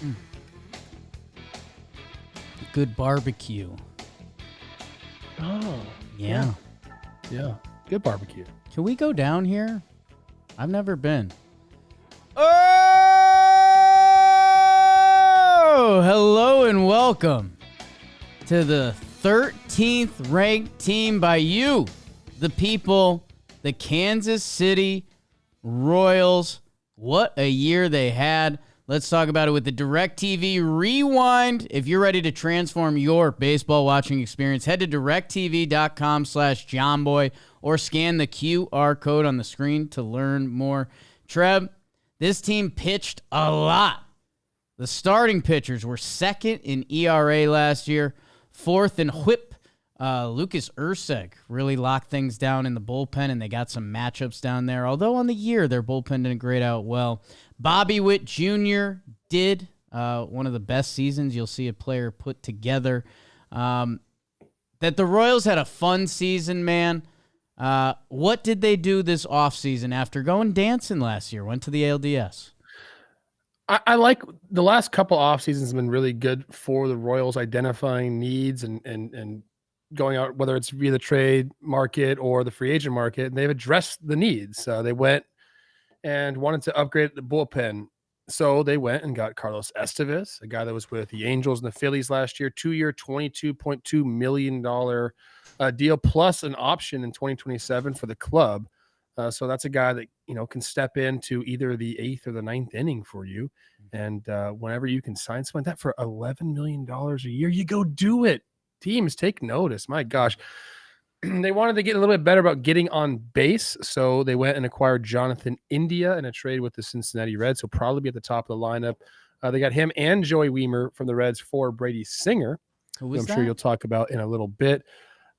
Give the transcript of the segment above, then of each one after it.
Mm. Good barbecue. Oh, Yeah. yeah. Good barbecue. Can we go down here? I've never been. Oh, hello and welcome to the 13th ranked team by you, the people, the Kansas City Royals. What a year they had. Let's talk about it with the DirecTV Rewind. If you're ready to transform your baseball watching experience, head to directv.com/JohnBoy or scan the QR code on the screen to learn more. Trev, this team pitched a lot. The starting pitchers were second in ERA last year, fourth in WHIP. Lucas Ursek really locked things down in the bullpen, and they got some matchups down there. Although on the year, their bullpen didn't grade out well. Bobby Witt Jr. did one of the best seasons you'll see a player put together. That the Royals had a fun season, man. What did they do this offseason after going dancing last year? Went to the ALDS. I like the last couple off seasons have been really good for the Royals identifying needs and going out, whether it's via the trade market or the free agent market, and they've addressed the needs. They went and wanted to upgrade the bullpen. So they went and got Carlos Estevez, a guy that was with the Angels and the Phillies last year, 2-year, $22.2 million deal plus an option in 2027 for the club. So that's a guy that, can step into either the 8th or the 9th inning for you. And whenever you can sign someone like that for $11 million a year, you go do it. Teams take notice. My gosh. They wanted to get a little bit better about getting on base, so they went and acquired Jonathan India in a trade with the Cincinnati Reds. He'll probably be at the top of the lineup. They got him and Joey Weimer from the Reds for Brady Singer, who I'm sure you'll talk about in a little bit.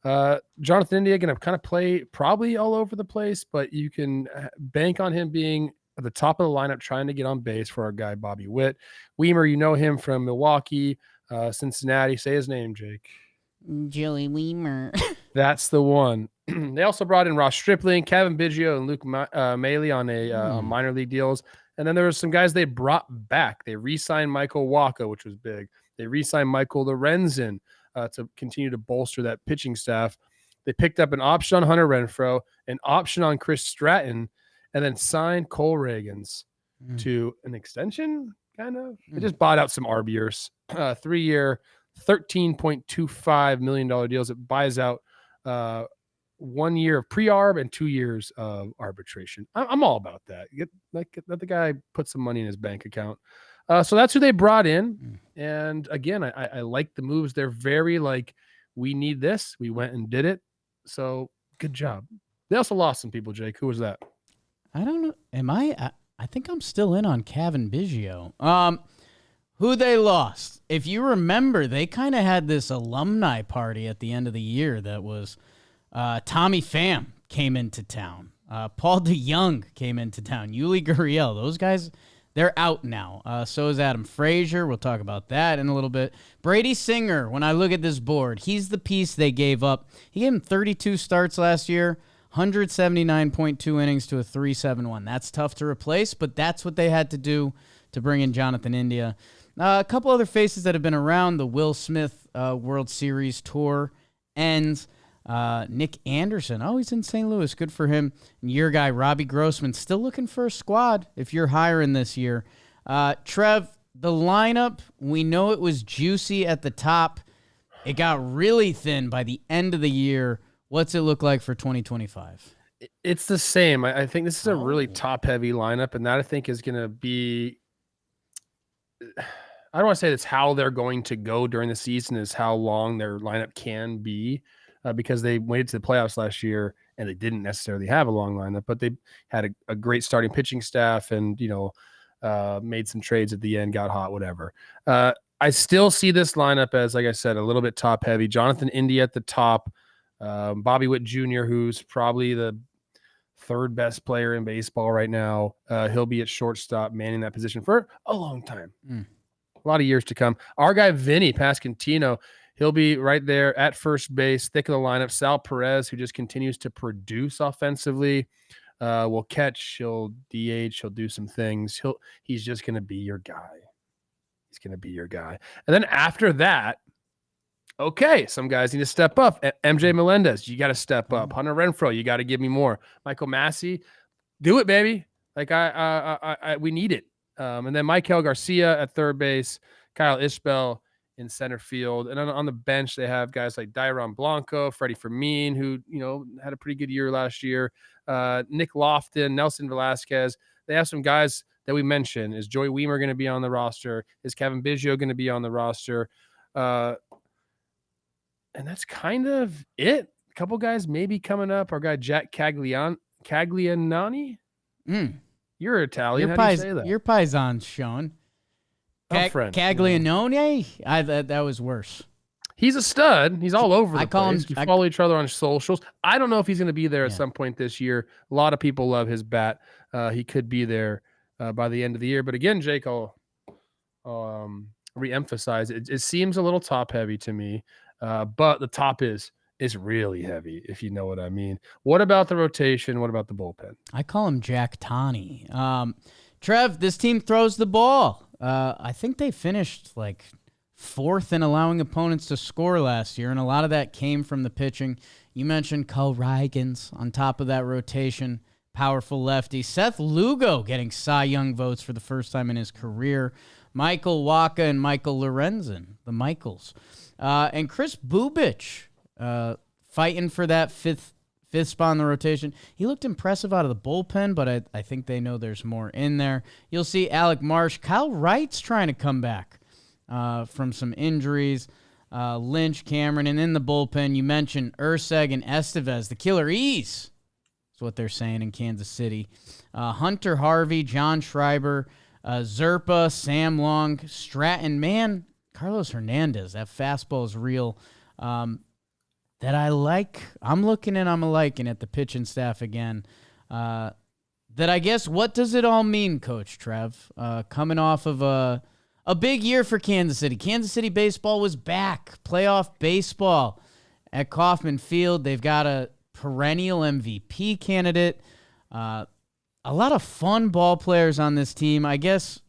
Jonathan India going to kind of play probably all over the place, but you can bank on him being at the top of the lineup trying to get on base for our guy Bobby Witt. Weimer, you know him from Milwaukee, Cincinnati. Say his name, Jake. Joey Weimer. That's the one. They also brought in Ross Stripling, Kevin Biggio, and Luke Maile on on minor league deals. And then there were some guys they brought back. They re-signed Michael Wacha, which was big. They re-signed Michael Lorenzen to continue to bolster that pitching staff. They picked up an option on Hunter Renfroe, an option on Chris Stratton, and then signed Cole Reagans to an extension, kind of. They just bought out some RBers, 3-year, $13.25 million deals. It buys out 1 year of pre-arb and 2 years of arbitration. I'm all about that. Let the guy put some money in his bank account. So that's who they brought in. And again, I like the moves. They're very we need this. We went and did it. So good job. They also lost some people, Jake. Who was that? I don't know. I think I'm still in on Kevin Biggio. Who they lost. If you remember, they kind of had this alumni party at the end of the year that was Tommy Pham came into town. Paul DeYoung came into town. Yuli Gurriel. Those guys, they're out now. So is Adam Frazier. We'll talk about that in a little bit. Brady Singer, when I look at this board, he's the piece they gave up. He gave him 32 starts last year, 179.2 innings to a 3.71. That's tough to replace, but that's what they had to do to bring in Jonathan India. A couple other faces that have been around. The Will Smith World Series tour ends. Nick Anderson, he's in St. Louis. Good for him. And your guy, Robbie Grossman, still looking for a squad if you're hiring this year. Trev, the lineup, we know it was juicy at the top. It got really thin by the end of the year. What's it look like for 2025? It's the same. I think this is a really top-heavy lineup, and that I think is going to be – I don't want to say that's how they're going to go during the season, is how long their lineup can be, because they waited to the playoffs last year and they didn't necessarily have a long lineup, but they had a great starting pitching staff and, made some trades at the end, got hot, whatever. I still see this lineup as, like I said, a little bit top heavy. Jonathan India at the top, Bobby Witt Jr., who's probably the third best player in baseball right now. He'll be at shortstop, manning that position for a long time. A lot of years to come. Our guy, Vinny Pasquantino, he'll be right there at first base, thick of the lineup. Sal Perez, who just continues to produce offensively, will catch. He'll DH. He'll do some things. He's just going to be your guy. he's going to be your guy. And then after that, okay, some guys need to step up. MJ Melendez, you got to step up. Hunter Renfroe, you got to give me more. Michael Massey, do it, baby. Like we need it. And then Michael Garcia at third base, Kyle Ishbel in center field, and on the bench they have guys like Dairon Blanco, Freddie Fermin, who had a pretty good year last year. Nick Lofton, Nelson Velasquez. They have some guys that we mentioned. Is Joey Weimer going to be on the roster? Is Kevin Biggio going to be on the roster? And that's kind of it. A couple guys maybe coming up. Our guy Jack Caglianani. You're Italian. How do you say that? Your paisan, Sean. Caglianone? That was worse. He's a stud. He's all over the place. We follow each other on socials. I don't know if he's going to be there at some point this year. A lot of people love his bat. He could be there by the end of the year. But again, Jake, I'll reemphasize it seems a little top heavy to me, but the top is really heavy, if you know what I mean. What about the rotation? What about the bullpen? I call him Jack Tani. Trev, this team throws the ball. I think they finished like fourth in allowing opponents to score last year, and a lot of that came from the pitching. You mentioned Cole Reagans on top of that rotation, powerful lefty. Seth Lugo getting Cy Young votes for the first time in his career. Michael Wacha and Michael Lorenzen, the Michaels. And Chris Bubich fighting for that fifth spot in the rotation. He looked impressive out of the bullpen, but I think they know there's more in there. You'll see Alec Marsh. Kyle Wright's trying to come back from some injuries. Lynch, Cameron, and in the bullpen, you mentioned Urseg and Estevez, the Killer E's. That's what they're saying in Kansas City. Hunter Harvey, John Schreiber, Zerpa, Sam Long, Stratton. Man, Carlos Hernandez, that fastball is real. That I like. I'm looking and I'm liking at the pitching staff again. That I guess, what does it all mean, Coach Trev? Coming off of a big year for Kansas City. Kansas City baseball was back. Playoff baseball at Kauffman Field. They've got a perennial MVP candidate. A lot of fun ball players on this team. I guess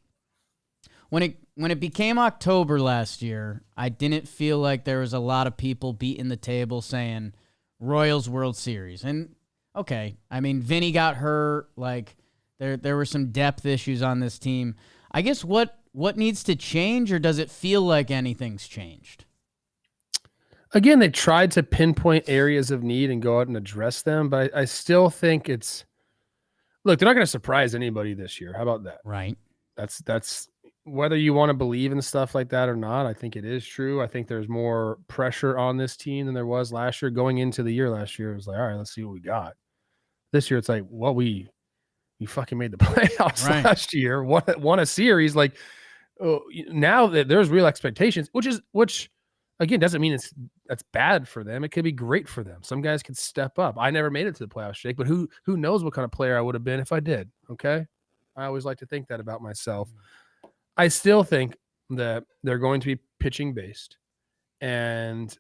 when it became October last year, I didn't feel like there was a lot of people beating the table saying Royals World Series. And okay, I mean, Vinny got hurt. Like there were some depth issues on this team. I guess what needs to change, or does it feel like anything's changed? Again, they tried to pinpoint areas of need and go out and address them, but I still think look, they're not going to surprise anybody this year. How about that? Right. That's whether you want to believe in stuff like that or not. I think it is true. I think there's more pressure on this team than there was last year. Going into the year last year, it was like, all right, let's see what we got. This year, it's like, well, we fucking made the playoffs last year, won a series. Like, now that there's real expectations, which again doesn't mean that's bad for them. It could be great for them. Some guys could step up. I never made it to the playoffs, Jake, but who knows what kind of player I would have been if I did. Okay, I always like to think that about myself. I still think that they're going to be pitching based, and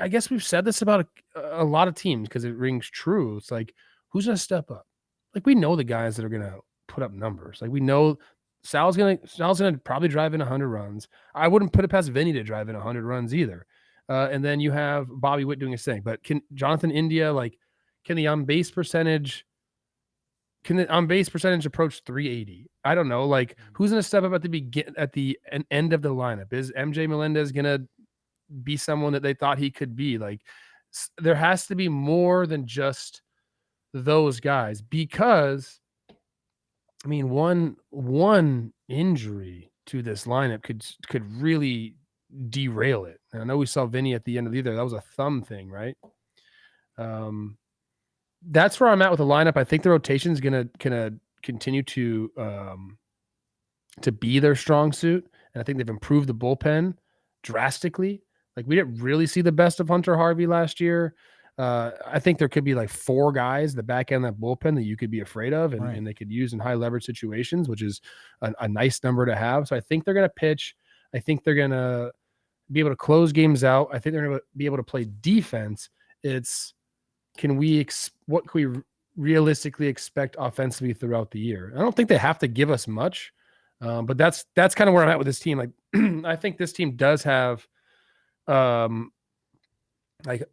I guess we've said this about a lot of teams because it rings true. It's like, who's going to step up? Like, we know the guys that are going to put up numbers. Like, we know Sal's gonna probably drive in 100 runs. I wouldn't put it past Vinny to drive in 100 runs either. And then you have Bobby Witt doing his thing. But can Jonathan India, can the on base percentage approach 380? I don't know. Like, who's gonna step up at the end of the lineup? Is MJ Melendez gonna be someone that they thought he could be? Like, there has to be more than just those guys, because I mean, one injury to this lineup could really derail it. And I know we saw Vinny at the end of the year. That was a thumb thing, right? That's where I'm at with the lineup. I think the rotation is gonna continue to be their strong suit, and I think they've improved the bullpen drastically. Like, we didn't really see the best of Hunter Harvey last year. I think there could be like 4 guys the back end of that bullpen that you could be afraid of and they could use in high leverage situations, which is a nice number to have. So I think they're going to pitch. I think they're going to be able to close games out. I think they're going to be able to play defense. It's, what can we realistically expect offensively throughout the year? I don't think they have to give us much. But that's kind of where I'm at with this team. Like, I think this team does have um, like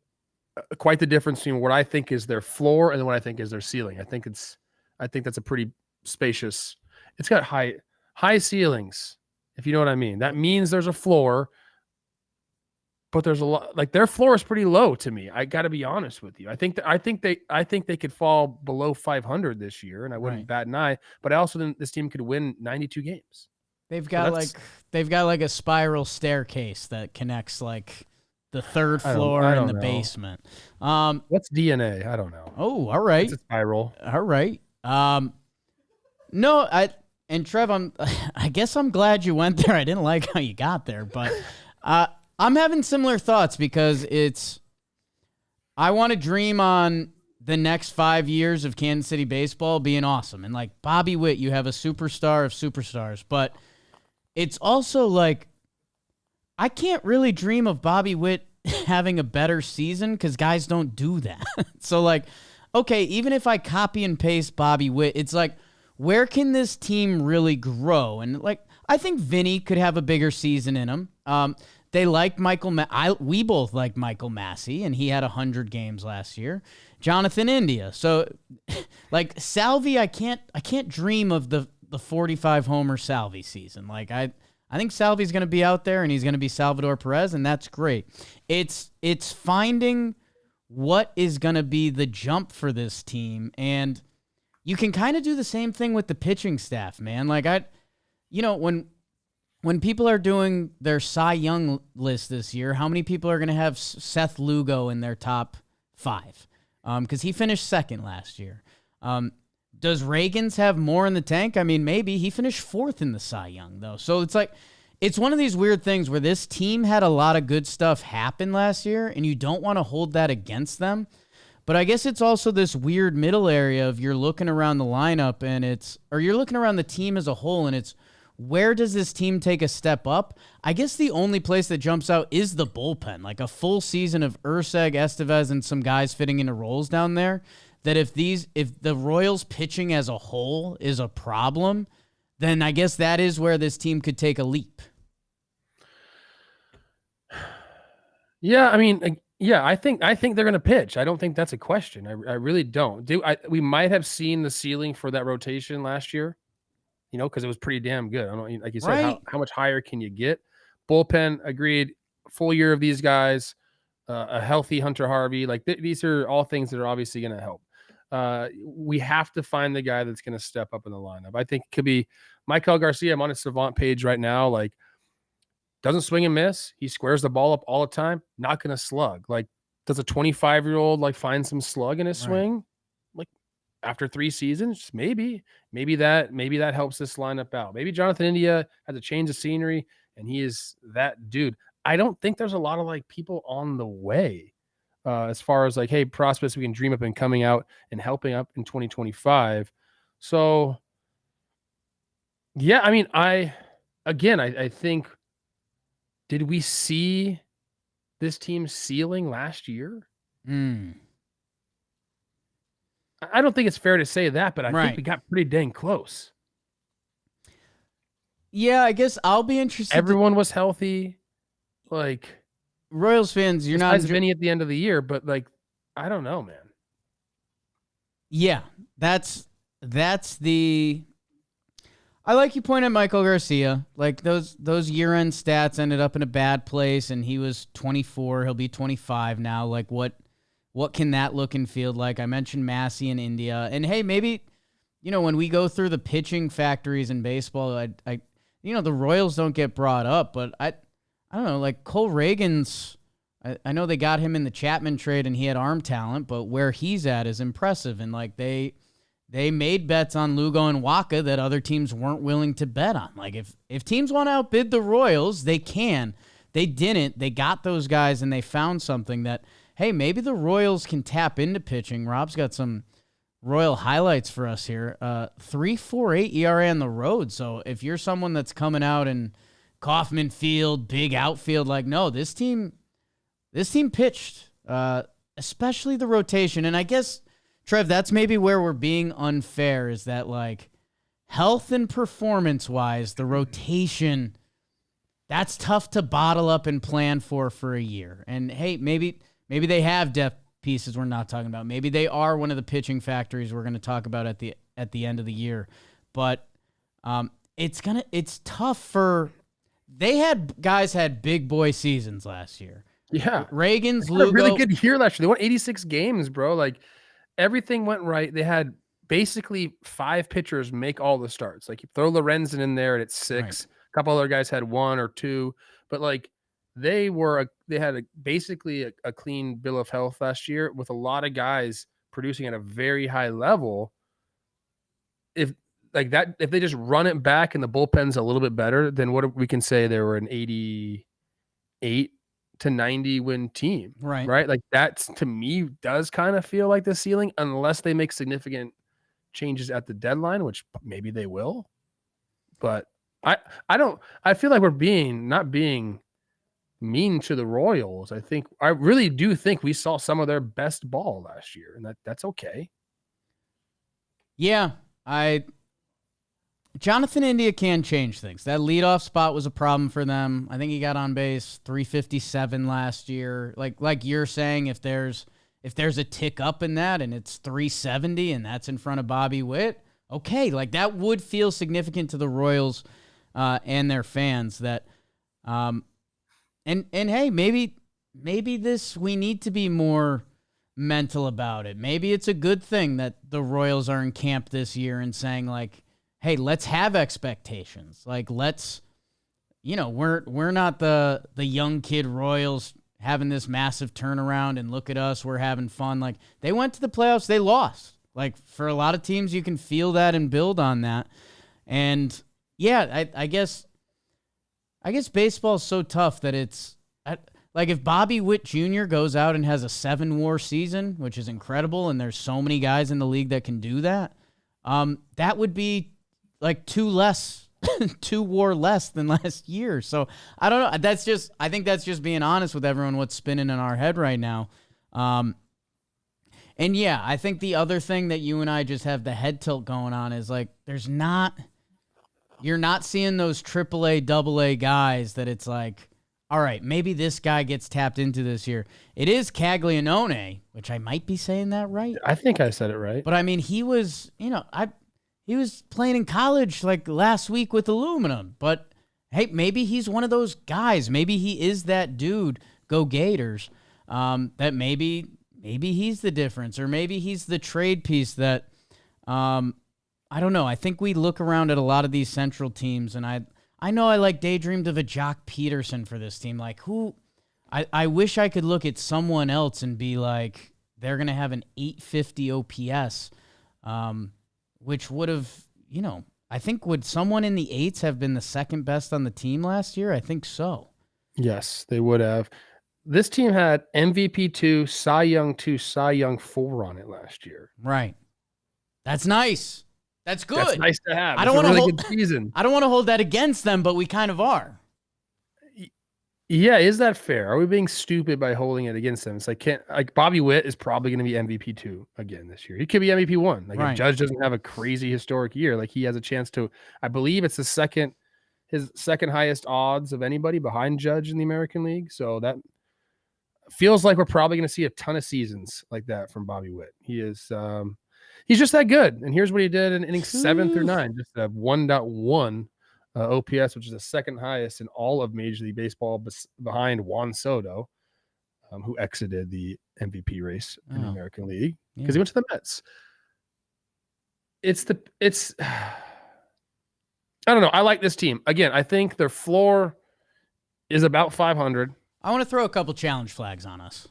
quite the difference between what I think is their floor and what I think is their ceiling. I think that's a pretty spacious. It's got high ceilings, if you know what I mean. That means there's a floor, but there's a lot, like their floor is pretty low to me. I got to be honest with you. I think they could fall below 500 this year, and I wouldn't Right. bat an eye. But I also think this team could win 92 games. They've So got like they've got like a spiral staircase that connects like the third floor I and don't the know. basement. What's DNA? I don't know. Oh, all right. It's a spiral. All right. No, and Trev, I guess I'm glad you went there. I didn't like how you got there, but I'm having similar thoughts because I want to dream on the next 5 years of Kansas City baseball being awesome. And like Bobby Witt, you have a superstar of superstars, but it's also like I can't really dream of Bobby Witt having a better season because guys don't do that. So like, okay, even if I copy and paste Bobby Witt, it's like, where can this team really grow? And like, I think Vinny could have a bigger season in him. They like we both like Michael Massey, and he had 100 games last year. Jonathan India. So like Salvi, I can't dream of the 45 homer Salvi season. Like I think Salvi's going to be out there and he's going to be Salvador Perez, and that's great. It's finding what is going to be the jump for this team, and you can kind of do the same thing with the pitching staff, man. Like when people are doing their Cy Young list this year, how many people are going to have Seth Lugo in their top 5? Because he finished second last year. Does Reagans have more in the tank? I mean, maybe. He finished 4th in the Cy Young, though. So it's like, it's one of these weird things where this team had a lot of good stuff happen last year, and you don't want to hold that against them. But I guess it's also this weird middle area of you're looking around the lineup or you're looking around the team as a whole, and it's, where does this team take a step up? I guess the only place that jumps out is the bullpen. Like a full season of Ursack, Estevez, and some guys fitting into roles down there. That if the Royals pitching as a whole is a problem, then I guess that is where this team could take a leap. Yeah, I mean, I think they're going to pitch. I don't think that's a question. I really don't. We might have seen the ceiling for that rotation last year, because it was pretty damn good. I don't know, like you said, Right. how much higher can you get? Bullpen, agreed. Full year of these guys, a healthy Hunter Harvey. Like these are all things that are obviously going to help. We have to find the guy that's going to step up in the lineup. I think it could be Michael Garcia. I'm on his Savant page right now. Like, doesn't swing and miss. He squares the ball up all the time. Not going to slug. Like, does a 25-year-old like find some slug in his swing? Like after 3 seasons, maybe that helps this lineup out. Maybe Jonathan India has a change of scenery and he is that dude. I don't think there's a lot of like people on the way as far as like, hey, prospects we can dream up and coming out and helping up in 2025. So yeah, I mean, I think, did we see this team's ceiling last year? I don't think it's fair to say that, but I think we got pretty dang close. Yeah, I guess I'll be interested. Everyone was healthy. Like, Royals fans, you're not Vinny at the end of the year, but like, I don't know, man. Yeah, that's the. I like you point at Michael Garcia. Like those year-end stats ended up in a bad place, and he was 24. He'll be 25 now. Like what can that look and feel like? I mentioned Massey in India, and hey, maybe when we go through the pitching factories in baseball, I the Royals don't get brought up, but I don't know, like Cole Reagans. I know they got him in the Chapman trade, and he had arm talent, but where he's at is impressive, and like they made bets on Lugo and Waka that other teams weren't willing to bet on. Like if teams want to outbid the Royals, they can. They didn't. They got those guys and they found something that, hey, maybe the Royals can tap into pitching. Rob's got some Royal highlights for us here. 3.48 ERA on the road. So if you're someone that's coming out in Kauffman Field, big outfield, like, no, this team pitched, especially the rotation. And I guess, Trev, that's maybe where we're being unfair, is that like, health and performance-wise, the rotation, that's tough to bottle up and plan for a year. And, hey, maybe they have depth pieces we're not talking about. Maybe they are one of the pitching factories we're going to talk about at the end of the year. But it's tough for – they had guys had big boy seasons last year. Yeah. Reagan's Lugo. Lugo. Really good year last year. They won 86 games, bro. Like, everything went right. They had basically 5 pitchers make all the starts. Like, you throw Lorenzen in there and it's 6. Right. A couple other guys had 1 or 2. But, like, they had basically a clean bill of health last year with a lot of guys producing at a very high level. If they just run it back and the bullpen's a little bit better, then what we can say they were an 88 to 90 win team, right? Like, that's, to me, does kind of feel like the ceiling, unless they make significant changes at the deadline, which maybe they will. But I feel like we're not being mean to the Royals. I really do think we saw some of their best ball last year, and that's okay. Yeah, Jonathan India can change things. That leadoff spot was a problem for them. I think he got on base 357 last year. Like you're saying, if there's a tick up in that and it's 370 and that's in front of Bobby Witt, okay, like that would feel significant to the Royals and their fans. That and hey, maybe we need to be more mental about it. Maybe it's a good thing that the Royals are in camp this year and saying, like, hey, let's have expectations. Like, let's, we're not the young kid Royals having this massive turnaround and look at us, we're having fun. Like, they went to the playoffs, they lost. Like, for a lot of teams, you can feel that and build on that. And yeah, I guess baseball is so tough that it's like, if Bobby Witt Jr. goes out and has a 7-WAR season, which is incredible, and there's so many guys in the league that can do that, that would be like 2 WAR less than last year. So I don't know. I think that's just being honest with everyone, what's spinning in our head right now. And yeah, I think the other thing that you and I just have the head tilt going on is, like, you're not seeing those AAA, AA guys that it's like, all right, maybe this guy gets tapped into this year. It is Caglianone, which I might be saying that right. I think I said it right. But I mean, he was, he was playing in college like last week with aluminum. But hey, maybe he's one of those guys. Maybe he is that dude. Go Gators. That maybe he's the difference, or maybe he's the trade piece that. I don't know. I think we look around at a lot of these Central teams, and I know I daydreamed of a Jock Peterson for this team. Like, who? I wish I could look at someone else and be like, they're gonna have an 850 OPS. Which would have, I think, would someone in the 8s have been the second best on the team last year? I think so. Yes, they would have. This team had MVP 2, Cy Young 2, Cy Young 4 on it last year. Right. That's nice. That's good. That's nice to have. I don't want to hold. Good season. I don't want to hold that against them, but we kind of are. Yeah, is that fair? Are we being stupid by holding it against them? It's like, Bobby Witt is probably going to be MVP 2 again this year. He could be MVP 1. Like, if Judge doesn't have a crazy historic year, like, he has a chance to. I believe it's his second highest odds of anybody behind Judge in the American League. So that feels like we're probably going to see a ton of seasons like that from Bobby Witt. He is, he's just that good. And here's what he did in innings 7 through 9, just a 1.1. OPS, which is the second highest in all of Major League Baseball, behind Juan Soto, who exited the MVP race in the American League because he went to the Mets. I don't know. I like this team. Again, I think their floor is about 500. I want to throw a couple challenge flags on us.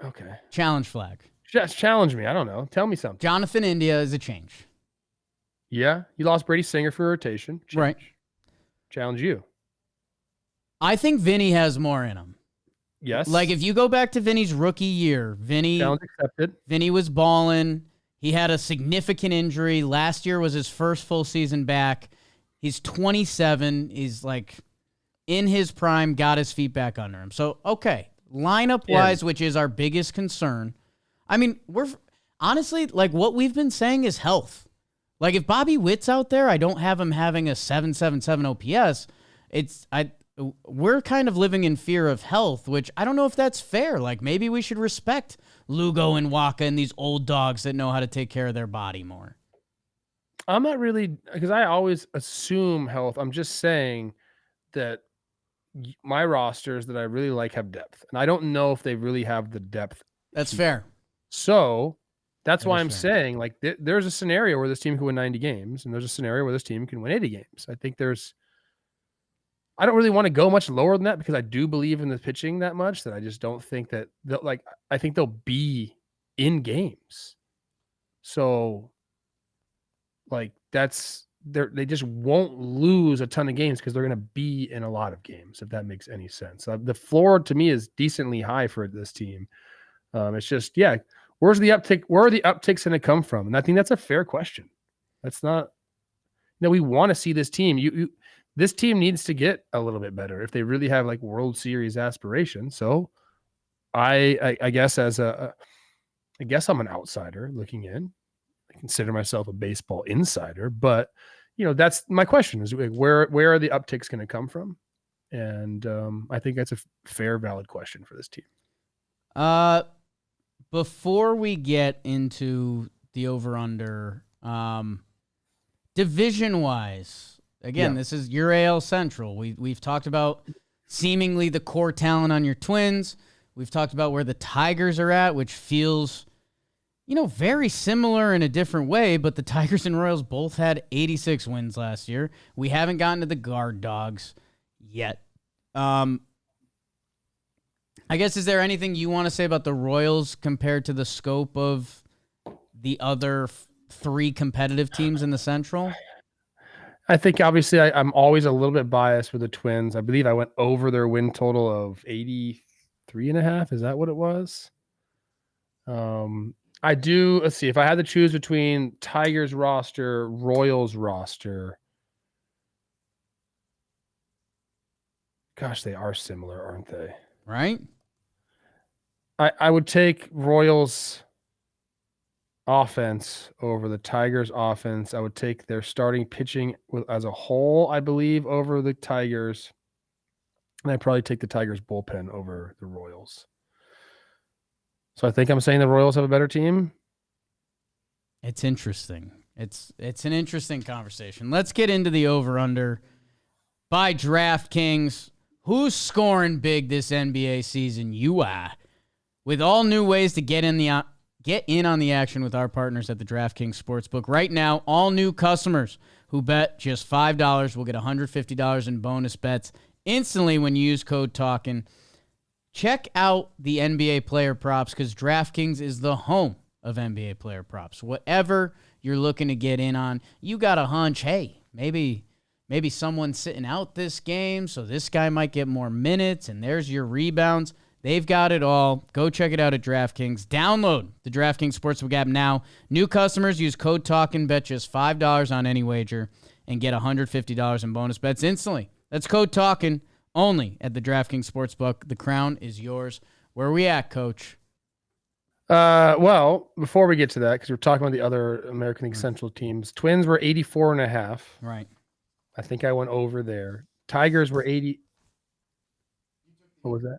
Okay. Challenge flag. Just challenge me. I don't know. Tell me something. Jonathan India is a change. Yeah, you lost Brady Singer for rotation. Change. Right. Challenge you. I think Vinny has more in him. Yes. Like, if you go back to Vinny's rookie year, challenge accepted. Vinny was balling. He had a significant injury. Last year was his first full season back. He's 27. He's like in his prime, got his feet back under him. So, okay, lineup-wise, which is our biggest concern. I mean, we're honestly, like, what we've been saying is health. Like if Bobby Witt's out there, I don't have him having a 777 OPS. We're kind of living in fear of health, which I don't know if that's fair. Like maybe we should respect Lugo and Waka and these old dogs that know how to take care of their body more. I'm not really, because I always assume health. I'm just saying that my rosters that I really like have depth, and I don't know if they really have the depth That's here. fair. So that's That why is I'm fair. saying, like, there's a scenario where this team can win 90 games, and there's a scenario where this team can win 80 games. I think I don't really want to go much lower than that because I do believe in the pitching that much that I just don't think that I think they'll be in games. So like they just won't lose a ton of games because they're going to be in a lot of games, if that makes any sense. The floor to me is decently high for this team. It's just, yeah, where's the uptick? Where are the upticks going to come from? And I think that's a fair question. That's not, we want to see this team. This team needs to get a little bit better if they really have like World Series aspirations. So I guess I guess I'm an outsider looking in. I consider myself a baseball insider, but that's my question: is where are the upticks going to come from? And I think that's a fair, valid question for this team. Before we get into the over/under, division wise, again, this is your AL Central. We've talked about seemingly the core talent on your Twins. We've talked about where the Tigers are at, which feels, very similar in a different way, but the Tigers and Royals both had 86 wins last year. We haven't gotten to the guard dogs yet. I guess, is there anything you want to say about the Royals compared to the scope of the other three competitive teams in the Central? I think obviously I'm always a little bit biased with the Twins. I believe I went over their win total of 83.5. Is that what it was? I do. Let's see. If I had to choose between Tigers roster, Royals roster, gosh, they are similar, aren't they? Right? I would take Royals offense over the Tigers offense. I would take their starting pitching as a whole, I believe, over the Tigers. And I'd probably take the Tigers bullpen over the Royals. So I think I'm saying the Royals have a better team. It's interesting. It's an interesting conversation. Let's get into the over/under by DraftKings. Who's scoring big this NBA season? You are. With all new ways to get in on the action with our partners at the DraftKings Sportsbook. Right now, all new customers who bet just $5 will get $150 in bonus bets instantly when you use code Talkin. Check out the NBA player props because DraftKings is the home of NBA player props. Whatever you're looking to get in on, you got a hunch, hey, maybe someone's sitting out this game, so this guy might get more minutes, and there's your rebounds. They've got it all. Go check it out at DraftKings. Download the DraftKings Sportsbook app now. New customers use code Talkin, bet just $5 on any wager, and get $150 in bonus bets instantly. That's code Talkin only at the DraftKings Sportsbook. The crown is yours. Where are we at, Coach? Well, before we get to that, because we're talking about the other American League Central teams, Twins were 84.5. Right. I think I went over there. Tigers were 80. What was that?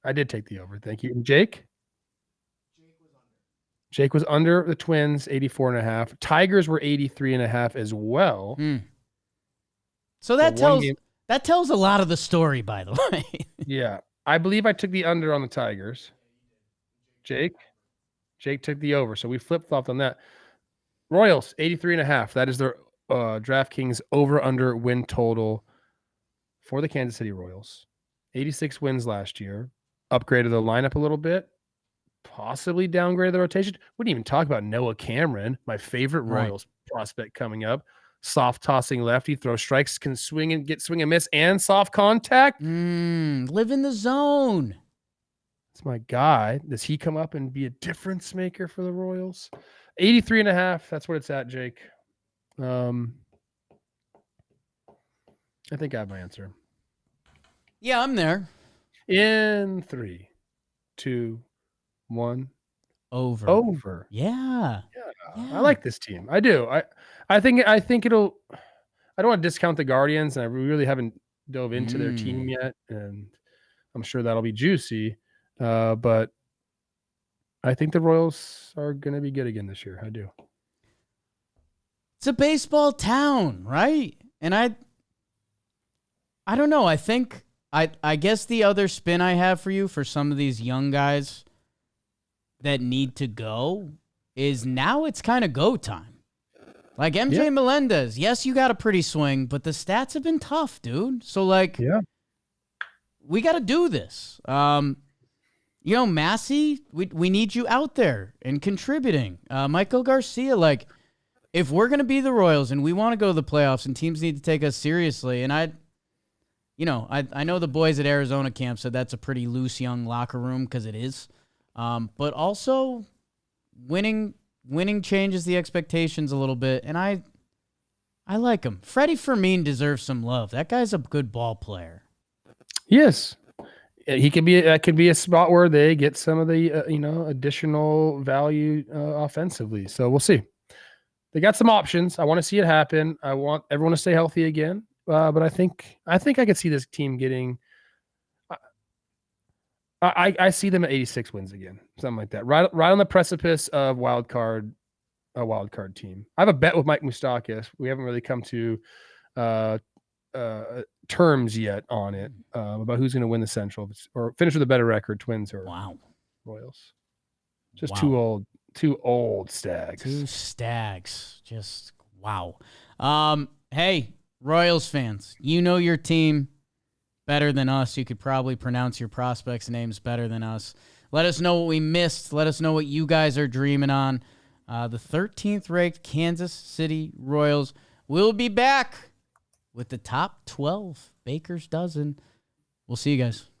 I did take the over. Thank you. And Jake? Jake was under the Twins, 84.5. Tigers were 83.5 as well. So that tells a lot of the story, by the way. Yeah. I believe I took the under on the Tigers. Jake took the over. So we flip-flopped on that. Royals, 83.5. That is their DraftKings over-under win total for the Kansas City Royals. 86 wins last year. Upgraded the lineup a little bit. Possibly downgraded the rotation. Wouldn't even talk about Noah Cameron, my favorite Royals prospect coming up. Soft tossing lefty, throw strikes, can swing and miss, and soft contact. Live in the zone. That's my guy. Does he come up and be a difference maker for the Royals? 83.5. That's what it's at, Jake. I think I have my answer. Yeah, I'm there. In 3, 2, 1. Over. Over. Yeah. I Yeah. like this team. I do. I think it'll. I don't want to discount the Guardians, and I really haven't dove into their team yet, and I'm sure that'll be juicy. But I think the Royals are going to be good again this year. I do. It's a baseball town, right? And I don't know. I think I guess the other spin I have for you for some of these young guys that need to go is now it's kind of go time. Like MJ Melendez, yes, you got a pretty swing, but the stats have been tough, dude. So like, we got to do this. Massey, we need you out there and contributing. Michael Garcia, like, if we're gonna be the Royals and we want to go to the playoffs and teams need to take us seriously, and I know the boys at Arizona camp said that's a pretty loose young locker room because it is, but also winning changes the expectations a little bit, and I like him. Freddie Fermin deserves some love. That guy's a good ball player. Yes, he could be. That could be a spot where they get some of the additional value offensively. So we'll see. They got some options. I want to see it happen. I want everyone to stay healthy again. But I think I could see this team getting. I see them at 86 wins again, something like that. Right on the precipice of a wild card team. I have a bet with Mike Moustakis. We haven't really come to terms yet on it about who's going to win the Central or finish with a better record, Twins or Royals. Just two old stags. Two stags. Just wow. Hey, Royals fans, you know your team better than us. You could probably pronounce your prospects' names better than us. Let us know what we missed. Let us know what you guys are dreaming on. The 13th ranked Kansas City Royals will be back with the top 12 Baker's dozen. We'll see you guys.